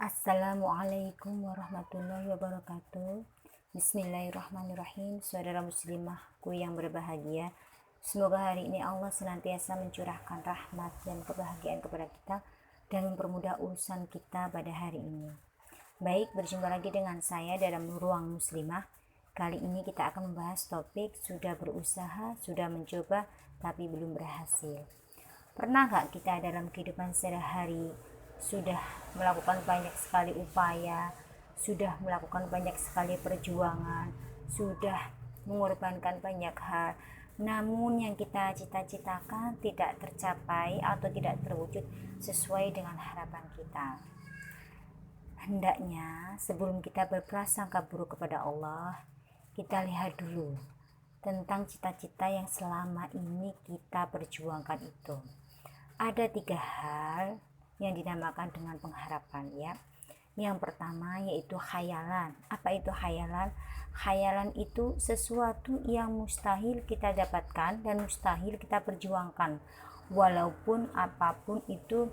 Assalamualaikum warahmatullahi wabarakatuh. Bismillahirrahmanirrahim. Saudara muslimahku yang berbahagia, semoga hari ini Allah senantiasa mencurahkan rahmat dan kebahagiaan kepada kita dan mempermudah urusan kita pada hari ini. Baik, berjumpa lagi dengan saya dalam Ruang Muslimah. Kali ini kita akan membahas topik sudah berusaha, sudah mencoba, tapi belum berhasil. Pernah gak kita dalam kehidupan sehari-hari sudah melakukan banyak sekali upaya, sudah melakukan banyak sekali perjuangan, sudah mengorbankan banyak hal, namun yang kita cita-citakan tidak tercapai atau tidak terwujud sesuai dengan harapan kita? Hendaknya sebelum kita berprasangka buruk kepada Allah, kita lihat dulu tentang cita-cita yang selama ini kita perjuangkan itu. Ada 3 hal yang dinamakan dengan pengharapan, ya. Yang pertama yaitu khayalan. Apa itu khayalan? Khayalan itu sesuatu yang mustahil kita dapatkan dan mustahil kita perjuangkan, walaupun apapun itu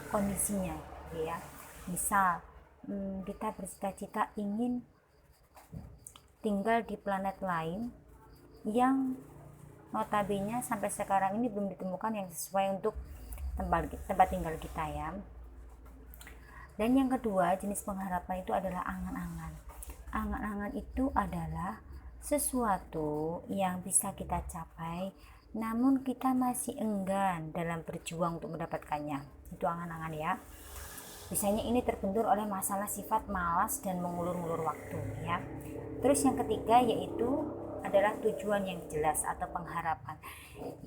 kondisinya, ya. Misal kita bercita-cita ingin tinggal di planet lain yang notabene sampai sekarang ini belum ditemukan yang sesuai untuk tempat tinggal kita, ya. Dan yang kedua jenis pengharapan itu adalah angan-angan. Angan-angan itu adalah sesuatu yang bisa kita capai namun kita masih enggan dalam berjuang untuk mendapatkannya. Itu angan-angan, ya. Biasanya ini terbentur oleh masalah sifat malas dan mengulur-ulur waktu, ya. Terus yang ketiga yaitu adalah tujuan yang jelas atau pengharapan.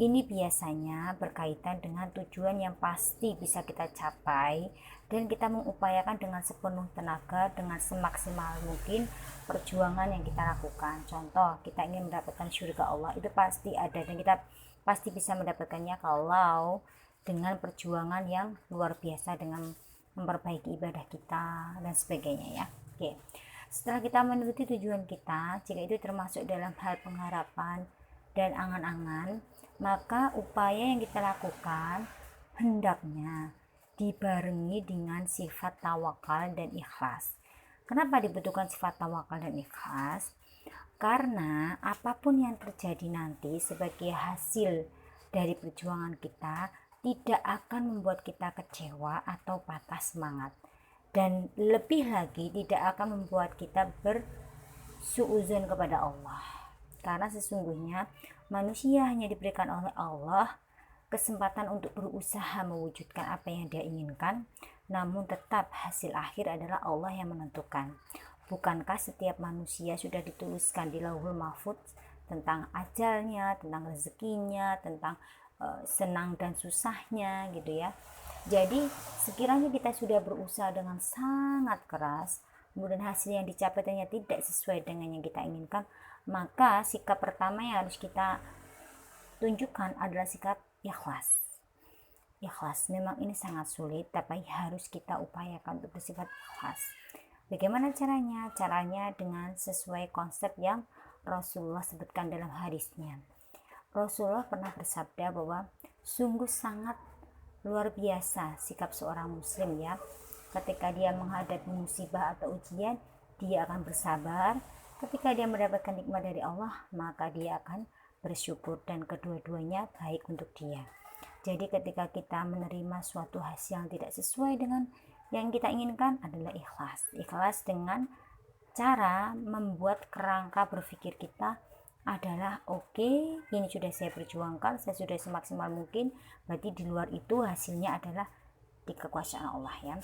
Ini biasanya berkaitan dengan tujuan yang pasti bisa kita capai dan kita mengupayakan dengan sepenuh tenaga, dengan semaksimal mungkin perjuangan yang kita lakukan. Contoh, kita ingin mendapatkan surga Allah, itu pasti ada dan kita pasti bisa mendapatkannya kalau dengan perjuangan yang luar biasa, dengan memperbaiki ibadah kita dan sebagainya, ya. Oke. Setelah kita menuruti tujuan kita, jika itu termasuk dalam hal pengharapan dan angan-angan, maka upaya yang kita lakukan hendaknya dibarengi dengan sifat tawakal dan ikhlas. Kenapa dibutuhkan sifat tawakal dan ikhlas? Karena apapun yang terjadi nanti sebagai hasil dari perjuangan kita tidak akan membuat kita kecewa atau patah semangat. Dan lebih lagi tidak akan membuat kita bersuudzon kepada Allah, karena sesungguhnya manusia hanya diberikan oleh Allah kesempatan untuk berusaha mewujudkan apa yang dia inginkan, namun tetap hasil akhir adalah Allah yang menentukan. Bukankah setiap manusia sudah dituliskan di Lauhul Mahfuz tentang ajalnya, tentang rezekinya, tentang senang dan susahnya, gitu, ya. Jadi sekiranya kita sudah berusaha dengan sangat keras, kemudian hasil yang dicapai ternyata tidak sesuai dengan yang kita inginkan, maka sikap pertama yang harus kita tunjukkan adalah sikap ikhlas. Ikhlas memang ini sangat sulit, tapi harus kita upayakan untuk bersifat ikhlas. Bagaimana caranya? Caranya dengan sesuai konsep yang Rasulullah sebutkan dalam hadisnya. Rasulullah pernah bersabda bahwa sungguh sangat luar biasa sikap seorang muslim, ya. Ketika dia menghadapi musibah atau ujian, dia akan bersabar. Ketika dia mendapatkan nikmat dari Allah, maka dia akan bersyukur, dan kedua-duanya baik untuk dia. Jadi ketika kita menerima suatu hasil yang tidak sesuai dengan yang kita inginkan adalah ikhlas. Ikhlas dengan cara membuat kerangka berpikir kita adalah oke, ini sudah saya perjuangkan, saya sudah semaksimal mungkin, berarti di luar itu hasilnya adalah di kekuasaan Allah, ya.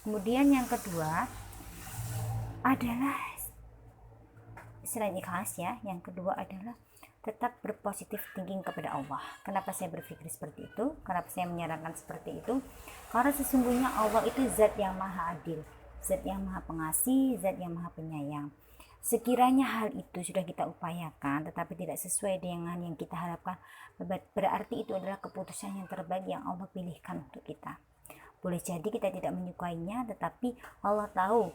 Kemudian yang kedua adalah selain ikhlas, ya, yang kedua adalah tetap berpositif thinking kepada Allah. Kenapa saya berpikir seperti itu? Kenapa saya menyarankan seperti itu? Karena sesungguhnya Allah itu zat yang maha adil, zat yang maha pengasih, zat yang maha penyayang. Sekiranya hal itu sudah kita upayakan tetapi tidak sesuai dengan yang kita harapkan, berarti itu adalah keputusan yang terbaik yang Allah pilihkan untuk kita. Boleh jadi kita tidak menyukainya, tetapi Allah tahu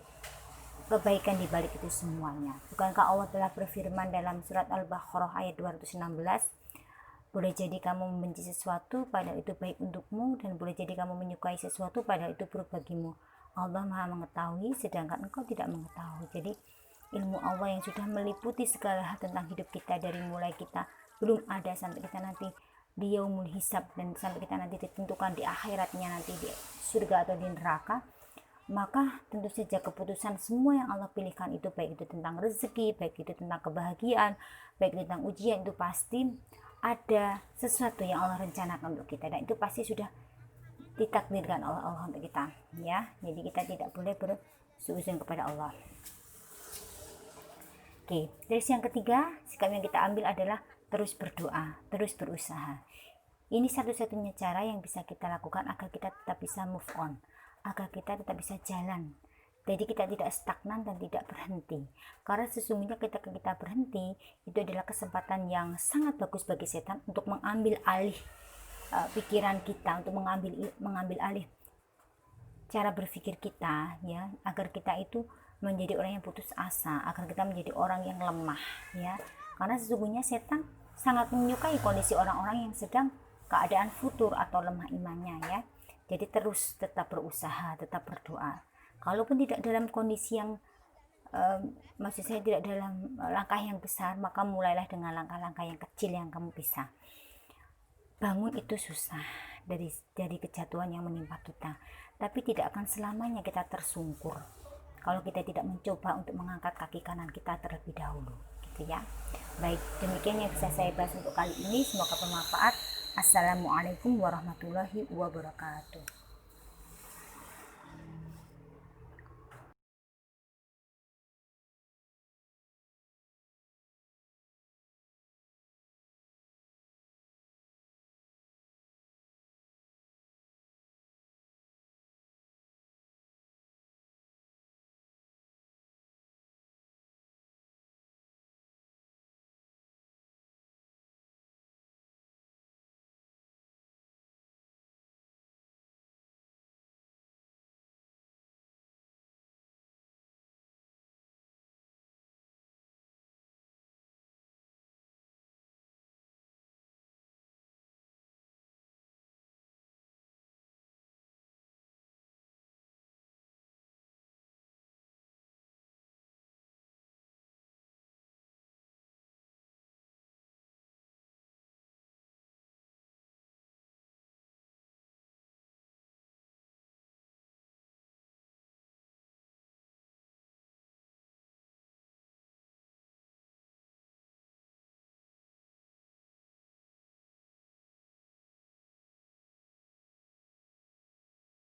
kebaikan di balik itu semuanya. Bukankah Allah telah berfirman dalam surat Al-Baqarah ayat 216, Boleh jadi kamu membenci sesuatu padahal itu baik untukmu, dan boleh jadi kamu menyukai sesuatu padahal itu buruk bagimu. Allah Maha mengetahui sedangkan engkau tidak mengetahui. Jadi ilmu Allah yang sudah meliputi segala hal tentang hidup kita, dari mulai kita belum ada sampai kita nanti di yaumul hisab, dan sampai kita nanti ditentukan di akhiratnya, nanti di surga atau di neraka, maka tentu saja keputusan semua yang Allah pilihkan itu, baik itu tentang rezeki, baik itu tentang kebahagiaan, baik itu tentang ujian, itu pasti ada sesuatu yang Allah rencanakan untuk kita, dan itu pasti sudah ditakdirkan oleh Allah untuk kita, ya. Jadi kita tidak boleh bersuuzon kepada Allah. Oke, dari yang ketiga, sikap yang kita ambil adalah terus berdoa, terus berusaha. Ini satu-satunya cara yang bisa kita lakukan agar kita tetap bisa move on, agar kita tetap bisa jalan. Jadi kita tidak stagnan dan tidak berhenti. Karena sesungguhnya ketika kita berhenti, itu adalah kesempatan yang sangat bagus bagi setan untuk mengambil alih pikiran kita, untuk mengambil alih cara berpikir kita, ya, agar kita itu menjadi orang yang putus asa, agar kita menjadi orang yang lemah, ya. Karena sesungguhnya setan sangat menyukai kondisi orang-orang yang sedang keadaan futur atau lemah imannya, ya. Jadi terus tetap berusaha, tetap berdoa. Kalaupun tidak dalam kondisi yang maksud saya tidak dalam langkah yang besar, maka mulailah dengan langkah-langkah yang kecil yang kamu bisa. Bangun itu susah dari kejatuhan yang menimpa kita, tapi tidak akan selamanya kita tersungkur kalau kita tidak mencoba untuk mengangkat kaki kanan kita terlebih dahulu, gitu ya. Baik, demikian yang bisa saya bahas untuk kali ini, semoga bermanfaat. Assalamualaikum warahmatullahi wabarakatuh.